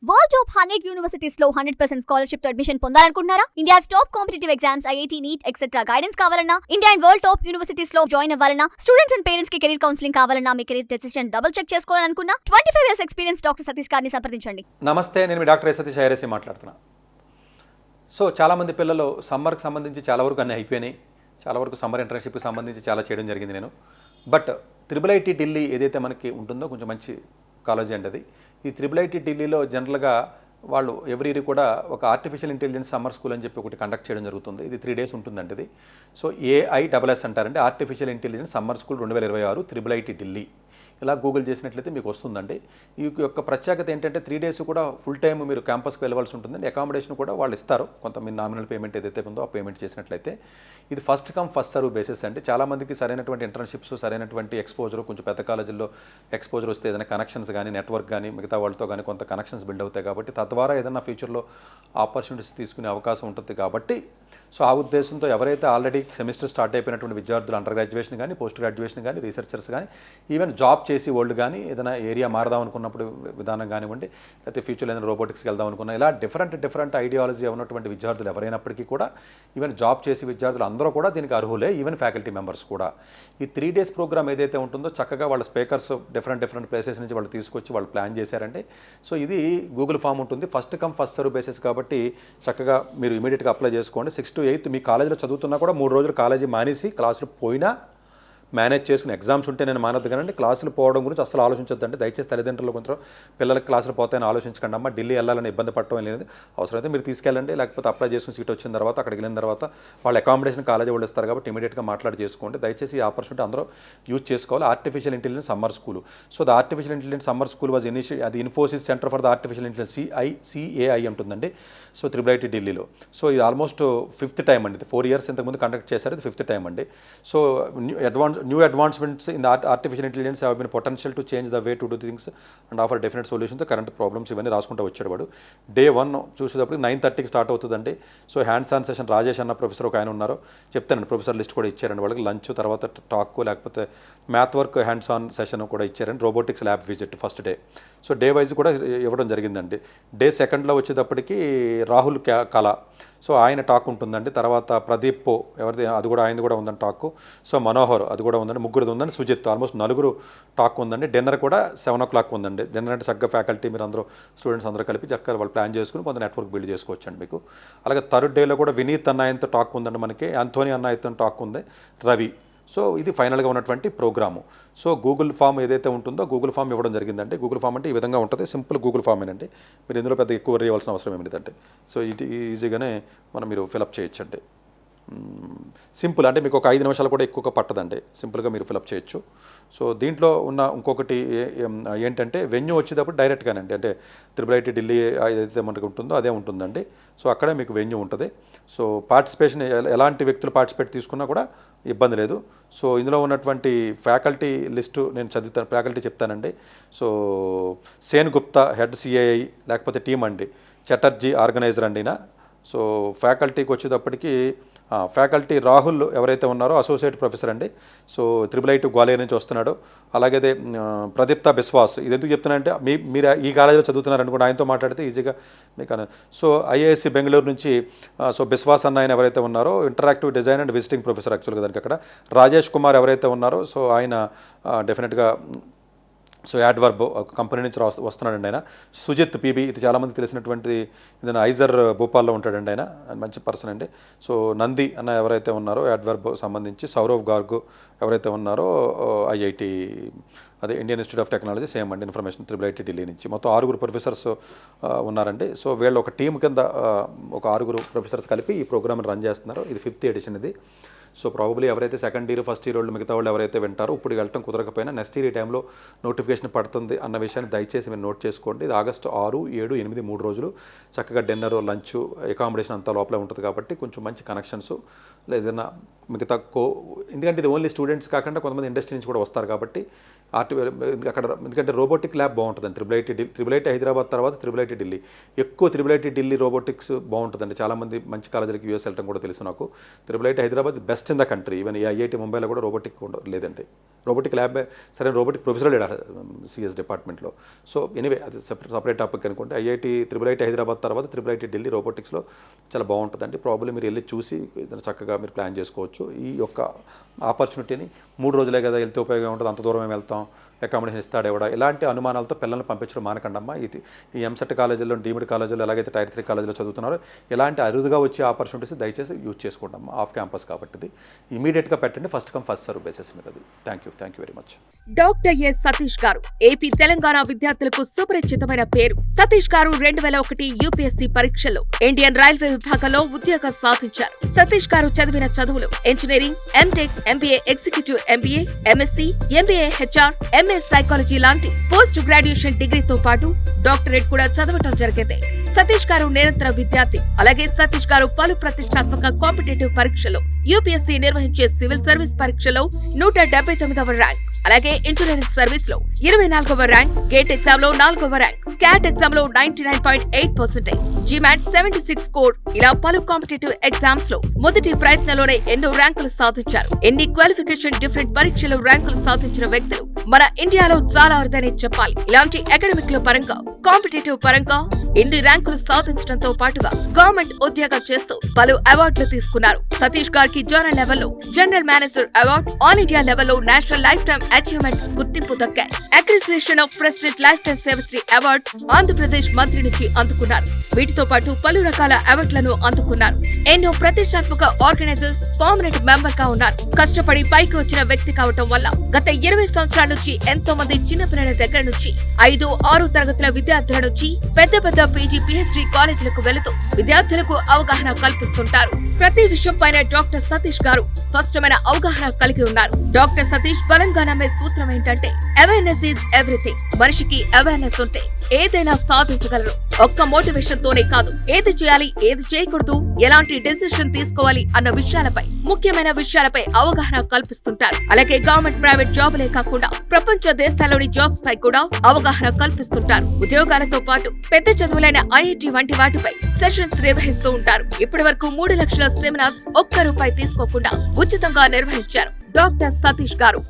World top 100 universities లో 100% scholarship తో admission పొందాలనుకుంటున్నారా? India's top competitive exams, IIT, NEET etcetera guidance కావాలన్నా, India and world top universities లో join అవ్వాలన్నా, students and parents కి career counselling కావాలన్నా, మీ కెరీర్ డెసిషన్ డబుల్ చెక్ చేసుకోవాలనుకున్నా 25 ఇయర్స్ ఎక్స్పీరియన్స్ డాక్టర్ సతీష్ గారిని సంప్రదించండి. నమస్తే, నేను మీ డాక్టర్ సతీష్ ఐఆర్ఎస్సి మాట్లాడుతున్నా. సో చాలామంది పిల్లలు సమ్మర్కి సంబంధించి చాలా వరకు అన్నీ అయిపోయినాయి. చాలా వరకు సమ్మర్ ఇంటర్న్షిప్కి సంబంధించి చాలా చేయడం జరిగింది నేను. బట్ IIIT ఢిల్లీ ఏదైతే మనకి ఉంటుందో కొంచెం మంచి కాలేజీ అండి అది. ఈ IIIT ఢిల్లీలో జనరల్గా వాళ్ళు ఎవ్రీ ఇయర్ కూడా ఒక ఆర్టిఫిషియల్ ఇంటెలిజెన్స్ సమ్మర్ స్కూల్ అని చెప్పి ఒకటి కండక్ట్ చేయడం జరుగుతుంది. ఇది 3 days ఉంటుందండి ఇది. సో AISS అంటారండి, artificial intelligence summer school 2026 IIIT Delhi. ఇలా గూగుల్ చేసినట్లయితే మీకు వస్తుందండి. ఈ యొక్క ప్రత్యేకత ఏంటంటే 3 days కూడా ఫుల్ టైం మీరు క్యాంపస్కి వెళ్ళవలసి ఉంటుందండి. అకామిడేషన్ కూడా వాళ్ళు ఇస్తారు, కొంత మీ నామినల్ పేమెంట్ ఏదైతే ఉందో ఆ పేమెంట్ చేసినట్లయితే. ఇది first come first serve basis అండి. చాలామందికి సరైనటువంటి ఇంటర్న్షిప్స్, సరైనటువంటి ఎక్స్పోజర్, కొంచెం పెద్ద కాలేజీల్లో ఎక్స్పోజర్ వస్తే ఏదైనా కనెక్షన్స్ కానీ, నెట్వర్క్ కానీ, మిగతా వాళ్ళతో కానీ కొంత కనెక్షన్స్ బిల్డ్ అవుతాయి కాబట్టి తద్వారా ఏదైనా ఫ్యూచర్లో ఆపర్చునిటీస్ తీసుకునే అవకాశం ఉంటుంది కాబట్టి, సో ఆ ఉద్దేశంతో ఎవరైతే ఆల్రెడీ సెమిస్టర్ స్టార్ట్ అయిపోయినటువంటి విద్యార్థులు, అండర్ గ్రాడ్యుయేషన్ కానీ, పోస్ట్ గ్రాడ్యుయేషన్ కానీ, రీసెర్చర్స్ కానీ, ఈవెన్ జాబ్ చేసి వాళ్ళు కానీ ఏదైనా ఏరియా మారదాం అనుకున్నప్పుడు విధానం కానివ్వండి, లేకపోతే ఫ్యూచర్లో ఏదైనా రోబోటిక్స్కి వెళ్దాం అనుకున్నా, ఇలా డిఫరెంట్ ఐడియాలజీ ఉన్నటువంటి విద్యార్థులు ఎవరైనప్పటికీ కూడా, ఈవెన్ జాబ్ చేసి విద్యార్థులు అందరూ కూడా దీనికి అర్హులే, ఈవెన్ ఫ్యాకల్టీ మెంబర్స్ కూడా. ఈ 3 days ప్రోగ్రామ్ ఏదైతే ఉంటుందో చక్కగా వాళ్ళ స్పీకర్స్ డిఫరెంట్ ప్లేసెస్ నుంచి వాళ్ళు తీసుకొచ్చి వాళ్ళు ప్లాన్ చేశారంటే. సో ఇది గూగుల్ ఫామ్ ఉంటుంది, first come first serve basis కాబట్టి చక్కగా మీరు ఇమీడియట్గా అప్లై చేసుకోండి. 6 to 8 మీ కాలేజీలో చదువుతున్నా కూడా 3 రోజులు కాలేజీ మానేసి క్లాసులు పోయినా మేనేజ్ చేసుకుని, ఎగ్జామ్స్ ఉంటే నేను మానద్దు కానీ క్లాసులు పోవడం గురించి అసలు ఆలోచించొద్దండి. దయచేసి తల్లిదండ్రులు కొంచెం పిల్లలకి క్లాసులు పోతాయని ఆలోచించకండి. అమ్మ ఢిల్లీ వెళ్ళాలని ఇబ్బంది పడటం లేదు, అవసరమైతే మీరు తీసుకెళ్ళండి. లేకపోతే అప్లై చేసుకుని సీట్ వచ్చిన తర్వాత అక్కడికి వెళ్ళిన తర్వాత వాళ్ళ అకామిడేషన్ కాలేజీ వాళ్ళు ఇస్తారు కాబట్టి ఇమీడియట్గా మాట్లాడి చేసుకోండి. దయచేసి ఈ ఆపర్చునిటీ అందరూ యూజ్ చేసుకోవాలి. Artificial intelligence summer school. So the artificial intelligence summer school was అది Infosys centre for the artificial intelligence CAI ఉంటుందండి. సో IIIT ఢిల్లీలో. సో ఇది ఆల్మోస్ట్ 5th టైం అండి. 4 years ఇంతకుముందు కండక్ట్ చేశారు, ఇది 5th టైం అండి. So new advancements in the artificial intelligence have been potential to change the way to do things and offer definite solutions to current problems. ఇవన్నీ రాసుకుంటూ వచ్చాడు వాడు. Day 1 చూసేటప్పుడు 9:30కి స్టార్ట్ అవుతుందండి. So hands on session Rajesh అన్న professor ఒక ఆయన ఉన్నారు, చెప్తానండి. ప్రొఫెసర్ లిస్ట్ కూడా ఇచ్చారండి వాళ్ళకి. లంచ్ తర్వాత టాక్, లేకపోతే math work hands on session కూడా ఇచ్చారండి. Robotics lab visit first day. So day wise కూడా ఇవ్వడం జరిగిందండి. Day 2లో వచ్చేటప్పటికి రాహుల్ కళ, సో ఆయన టాక్ ఉంటుందండి. తర్వాత ప్రదీప్ ఎవరిది అది కూడా ఆయనది కూడా ఉందండి టాక్. సో మనోహర్ అది కూడా ఉందండి, ముగ్గురిది ఉందండి. సుజిత్ ఆల్మోస్ట్ 4 టాక్ ఉందండి. డిన్నర్ కూడా 7 o'clock ఉందండి. డిన్నర్ అంటే చక్కగా ఫ్యాకల్టీ మీరు అందరూ స్టూడెంట్స్ అందరూ కలిపి చక్కగా వాళ్ళు ప్లాన్ చేసుకుని కొంత నెట్వర్క్ బిల్డ్ చేసుకోవచ్చండి మీకు. అలాగే 3rd డేలో కూడా వినీత్ అన్న ఆయనతో టాక్ ఉందండి మనకి, యాంథోనీ అన్న ఆయనతో టాక్ ఉంది, రవి. సో ఇది ఫైనల్గా ఉన్నటువంటి ప్రోగ్రాము. సో గూగుల్ ఫామ్ ఏదైతే ఉంటుందో గూగుల్ ఫామ్ ఇవ్వడం జరిగిందండి. గూగుల్ ఫామ్ అంటే ఈ విధంగా ఉంటుంది, సింపుల్ గూగుల్ ఫామ్ ఏనండి. మీరు ఇందులో పెద్ద ఎక్కువ చేయవలసిన అవసరం ఏమిటంటే, సో ఇది ఈజీగానే మీరు ఫిలప్ చేయొచ్చండి. సింపుల్ అంటే మీకు ఒక 5 నిమిషాలు కూడా ఎక్కువగా పట్టదండి, సింపుల్గా మీరు ఫిలప్ చేయొచ్చు. సో దీంట్లో ఉన్న ఇంకొకటి ఏంటంటే వెన్యూ వచ్చేటప్పుడు డైరెక్ట్గానండి, అంటే IIIT ఢిల్లీ ఏదైతే మనకు ఉంటుందో అదే ఉంటుందండి. సో అక్కడే మీకు వెన్యూ ఉంటుంది. సో పార్టిసిపేషన్ ఎలాంటి వ్యక్తులు పార్టిసిపేట్ తీసుకున్నా కూడా ఇబ్బంది లేదు. సో ఇందులో ఉన్నటువంటి ఫ్యాకల్టీ లిస్టు నేను ఫ్యాకల్టీ చెప్తానండి. So Sen Gupta head CAI, లేకపోతే టీమ్ అండి చటర్జీ ఆర్గనైజర్ అండి. సో ఫ్యాకల్టీకి వచ్చేటప్పటికి ఫ్యాకల్టీ రాహుల్ ఎవరైతే ఉన్నారో అసోసియేట్ ప్రొఫెసర్ అండి. సో IIIT గ్వాలియర్ నుంచి వస్తున్నాడు. అలాగే ప్రదీప్త బిశ్వాస్. ఇది ఎందుకు చెప్తున్నానంటే మీరు ఈ కాలేజీలో చదువుతున్నారనుకోండి, ఆయనతో మాట్లాడితే ఈజీగా మీకు. సో IISc బెంగళూరు నుంచి సో బిశ్వాస్ అన్న ఆయన ఎవరైతే ఉన్నారో interactive design and visiting professor యాక్చువల్గా దానికి అక్కడ. రాజేష్ కుమార్ ఎవరైతే ఉన్నారో సో ఆయన డెఫినెట్గా సో యాడ్వర్బ్ ఒక కంపెనీ నుంచి వస్తున్నాడండి ఆయన. సుజిత్ PB, ఇది చాలామంది తెలిసినటువంటి ఏదైనా ఐజర్ భోపాల్లో ఉంటాడండి ఆయన, మంచి పర్సన్ అండి. సో నంది అన్న ఎవరైతే ఉన్నారో యాడ్వర్బ్ సంబంధించి, సౌరవ్ గార్గ్ ఎవరైతే ఉన్నారో IIT అదే Indian institute of technology same అండి, ఇన్ఫర్మేషన్ IIIT ఢిల్లీ నుంచి. మొత్తం 6 ప్రొఫెసర్స్ ఉన్నారండి. సో వీళ్ళు ఒక టీం కింద ఒక 6 ప్రొఫెసర్స్ కలిపి ఈ ప్రోగ్రామ్ని రన్ చేస్తున్నారు. ఇది 5th edition ఇది. సో ప్రాబబ్లీ ఎవరైతే 2nd year, 1st year వాళ్ళు మిగతా వాళ్ళు ఎవరైతే వింటారో ఇప్పుడు వెళ్ళటం కుదరకపోయినా నెక్స్ట్ ఇయర్ ఈ టైంలో నోటిఫికేషన్ పడుతుంది అన్న విషయాన్ని దయచేసి మీరు నోట్ చేసుకోండి. ఇది August 6, 7, 8 3 రోజులు చక్కగా డిన్నర్, లంచ్, అకామిడేషన్ అంతా లోపలే ఉంటుంది కాబట్టి కొంచెం మంచి కనెక్షన్స్ ఏదైనా మిగతా ఎందుకంటే ఇది ఓన్లీ స్టూడెంట్స్ కాకుండా కొంతమంది ఇండస్ట్రీ నుంచి కూడా వస్తారు కాబట్టి అక్కడ ఎందుకంటే రోబోటిక్ ల్యాబ్ బాగుంటుందండి. త్రిబుల్ ఐటీ హైదరాబాద్ తర్వాత త్రిబుల్ ఐటీ ఢిల్లీ, ఎక్కువ త్రిబుల్ ఐటీ ఢిల్లీ రోబోటిక్స్ బాగుంటుందండి. చాలామంది మంచి కాలేజీలకి యూఎస్ వెళ్ళడం కూడా తెలుసు నాకు. Triple IT Hyderabad best in the country. Even IIT ముంబైలో కూడా రోబోటిక్ లేదండి, రోబోటిక్ ల్యాబ్ సరే రోబోటిక్ ప్రొఫెసర్ లేడు సిఎస్ డిపార్ట్మెంట్లో. సో ఎనీవే అది సపరేట్ టాపిక్ అనుకుంటే త్రిబుల్ ఐటీ హైదరాబాద్ తర్వాత త్రిబుల్ ఐటీ ఢిల్లీ రోబోటిక్స్లో చాలా బాగుంటుందండి. ప్రాబ్లమ్ మీరు వెళ్ళి చూసి ఏదైనా చక్కగా మీరు ప్లాన్ చేసుకోవచ్చు. ఈ యొక్క ఆపర్చునిటీని 3 రోజులే కదా వెళ్తే ఉపయోగం ఉంటుంది, అంత దూరం మేము వెళ్తాం, అకామిడేషన్ ఇస్తాడు ఎవడా, ఇలాంటి అనుమానాలతో పిల్లల్ని పంపించడం మానకండమ్మా. ఈ ఎంసెట్ కాలేజీల్లో, డీమ్డ్ కాలేజీలో, ఎలాగైతే టైర్ 3 కాలేజీలో చదువుతున్నారో ఇలాంటి అరుదుగా వచ్చే ఆపర్చునిటీస్ దయచేసి యూజ్ చేసుకోండి ఆఫ్ క్యాంపస్ కాబట్టి. ఇది ఇమీడియట్గా పెట్టండి, first come first serve basis మీద. అది thank you very much. Doctor yes Satish గారు ఏపీ తెలంగాణ విద్యార్థులకు సుపరిచితమైన పేరు. సతీష్ గారు 2001 యూపీఎస్సీ పరీక్షల్లో ఇండియన్ రైల్వే విభాగంలో ఉద్యోగం సాధించారు. సతీష్ గారు చదివిన చదువులు engineering, MTech, MBA executive MBA, MSc, MBA HR, MA psychology లాంటి పోస్ట్ గ్రాడ్యుయేషన్ డిగ్రీతో పాటు డాక్టరేట్ కూడా చదవటం జరిగింది. సతీష్ గారు నిరంతర విద్యార్థి. అలాగే సతీష్ గారు పలు ప్రతిష్టాత్మక కాంపిటేటివ్ పరీక్షల్లో, యూపీఎస్సీ నిర్వహించే సివిల్ సర్వీస్ పరీక్షలో 179వ ర్యాంక్, అలాగే ఇంజనీరింగ్ సర్వీస్ లో 24వ ర్యాంక్, గేట్ ఎగ్జామ్ లో 4వ ర్యాంక్, క్యాట్ ఎగ్జామ్ లో 99.8%, జిమాట్ 76 స్కోర్, ఇలా పలు కాంపిటేటివ్ ఎగ్జామ్స్ లో మొదటి ప్రయత్నంలోనే ఎన్నో ర్యాంకులు సాధించారు. ఎన్ని క్వాలిఫికేషన్ డిఫరెంట్ పరీక్షలు ర్యాంకులు సాధించిన వ్యక్తులు మన ఇండియాలో చాలా అరుదనే చెప్పాలి. ఇలాంటి అకాడమిక్ లో పరంగా, కాంపిటేటివ్ పరంగా ఎన్ని ర్యాంకులు సాధించడంతో పాటుగా గవర్నమెంట్ ఉద్యోగం చేస్తూ పలు అవార్డులు తీసుకున్నారు. సతీష్ గారికి జోనల్ లెవెల్లో general manager award, all India లెవెల్లో నేషనల్ లైఫ్ టైమ్ అచీవ్మెంట్ గుర్తింపు దక్కాయి. అక్రిసియేషన్ of president life time Sevashri award Andhra Pradesh మంత్రి నుంచి అందుకున్నారు. వీటితో పాటు పలు రకాల అవార్డులను అందుకున్నారు. ఎన్నో ప్రతిష్టాత్మక ఆర్గనైజర్స్ పర్మనెంట్ మెంబర్ గా ఉన్నారు. కష్టపడి పైకి వచ్చిన వ్యక్తి కావటం వల్ల గత 20 సంవత్సరాల నుంచి ఎంతో మంది చిన్నపిల్లల దగ్గర నుంచి 5, 6 తరగతుల విద్యార్థుల నుంచి పెద్ద పీజీ, పిహెచ్డీ కాలేజీలకు వెళుతూ విద్యార్థులకు అవగాహన కల్పిస్తుంటారు. ప్రతి విషయం పైన డాక్టర్ సతీష్ గారు స్పష్టమైన అవగాహన కలిగి ఉన్నారు. డాక్టర్ సతీష్ బలంగా నమ్మే సూత్రం ఏంటంటే అవేర్నెస్ ఈజ్ ఎవ్రీథింగ్. మనిషికి అవేర్నెస్ ఉంటే ఏదైనా సాధించగలరు. ఒక్క మోటివేషన్ తోనే కాదు, ఏది చేయాలి, ఏది చేయకూడదు, ఎలాంటి డెసిషన్ తీసుకోవాలి అన్న విషయాలపై, ముఖ్యమైన విషయాలపై అవగాహన కల్పిస్తుంటారు. అలాగే గవర్నమెంట్, ప్రైవేట్ జాబులే కాకుండా ప్రపంచ దేశాల్లోని జాబ్స్ పై కూడా అవగాహన కల్పిస్తుంటారు. ఉద్యోగాలతో పాటు పెద్ద చదువులైన ఐఐటి వంటి వాటిపై సెషన్స్ నిర్వహిస్తూ ఉంటారు. ఇప్పటి వరకు 3 లక్షల సెమినార్స్ ఒక్క రూపాయి తీసుకోకుండా ఉచితంగా నిర్వహించారు డాక్టర్ సతీష్ గారు.